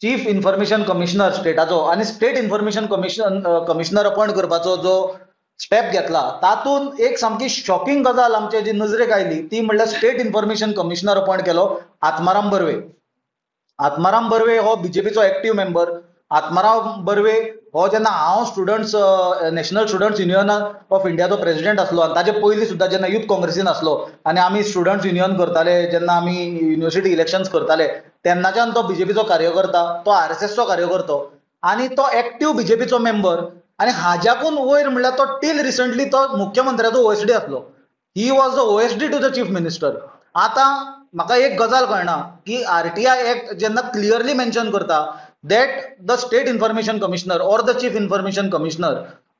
Chief information commissioner स्टेटाचो आनी state information commissioner appoint करपाचो जो स्टेप घेतला तातून एक सामकी शॉकिंग गजाल आमच्या जी नजरेक आयली ती म्हणल्यार स्टेट इन्फॉर्मेशन कमिशनर अपॉइंट केलो आत्माराम बर्वे. आत्माराम बर्वे हो बीजेपीचो एक्टिव्ह मेंबर. आत्माराम बर्वे हो जेन्ना हांव students national students union of इंडियाचो प्रेसिडेंट आसलो आनी ताचे पयलीं सुद्दां जेन्ना युथ काँग्रेसीन आसलो आनी आमी स्टुडंट्स युनियन करताले जेन्ना आमी युनिव्हर्सिटी इलेक्शन्स करताले तेन्नाच्यान तो बीजेपीचो कार्यकर्ता, तो आरएसएसचो कार्यकर्तो आनी तो एक्टिव्ह बीजेपीचो मेंबर. आनी हाज्याकून वयर म्हणल्यार तो टील रिसंटली तो मुख्यमंत्र्याचो ओएसडी आसलो. He was the OSD to the chief minister. आतां म्हाका एक गजाल कळना की आरटीआय एक्ट जेन्ना क्लियरली मेन्शन करता that the state information commissioner or the chief information commissioner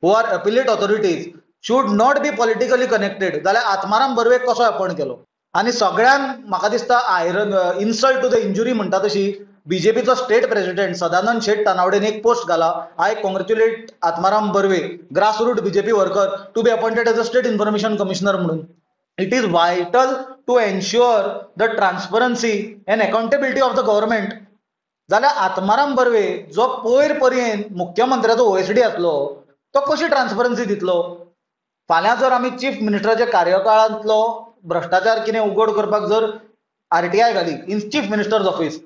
who are appellate authorities should not be politically connected जाल्यार आत्माराम बर्वेक कसो अपॉइंट केलो. आनी सगळ्यान म्हाका दिसता आयरन इन्सल्ट टू द इंजुरी म्हणटा तशी बीजेपीचो स्टेट प्रेसिडेंट सदानंद शेट तानावडेन एक पोस्ट घाला, I congratulate Atmaram Barve grassroot BJP worker to be appointed as a state information commissioner म्हणून. It is vital to ensure the transparency and accountability of the government. जाल्यार आत्माराम बर्वे जो पयर पर्यंत मुख्यमंत्र्याचो ओएसडी आसलो तो कशी ट्रान्सपरन्सी दितलो. फाल्यां जर आमी चीफ मिनिस्टराच्या कार्यकाळांतलो भ्रष्टाचार कितें उघड करपाक जर आरटीआय घाली इन चीफ मिनिस्टर्स ऑफिस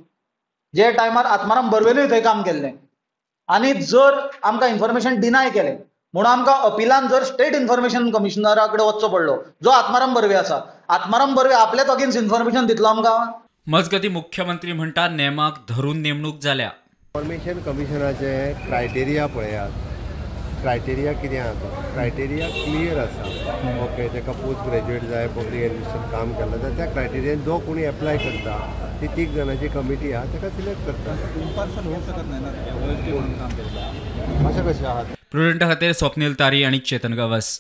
जे टायमार आत्माराम बर्वेनूय थंय काम केल्लें आनी जर आमकां इन्फॉर्मेशन डिनाय केलें म्हणून आमकां अपिलान जर स्टेट इन्फॉर्मेशन कमिशनरा कडेन वचचो पडलो जो आत्माराम बर्वे आसा, आत्माराम बर्वे आपल्याच अगेन्स्ट इन्फॉर्मेशन दितलो आमकां. मजगती मुख्यमंत्री म्हणटा नेमाक धरून नेमणूक जाल्या. इन्फॉर्मेशन कमिशनाचे क्रायटेरिया पळयात. क्रायटेरिया कितें आसा? क्रायटेरिया क्लियर आसा. ओके, ताका पोस्ट ग्रॅज्युएट जाय, पब्लीक एडमिनिस्ट्रेशन काम केल्लें जाल्यार त्या क्रायटेरियान जो कोणी एप्लाय करता ती 3 जाणांची कमिटी आहा ताका सिलेक्ट करता. अशें कशें आहा? प्रुडंटा खातीर स्वप्नील तारी आणि चेतन गावस.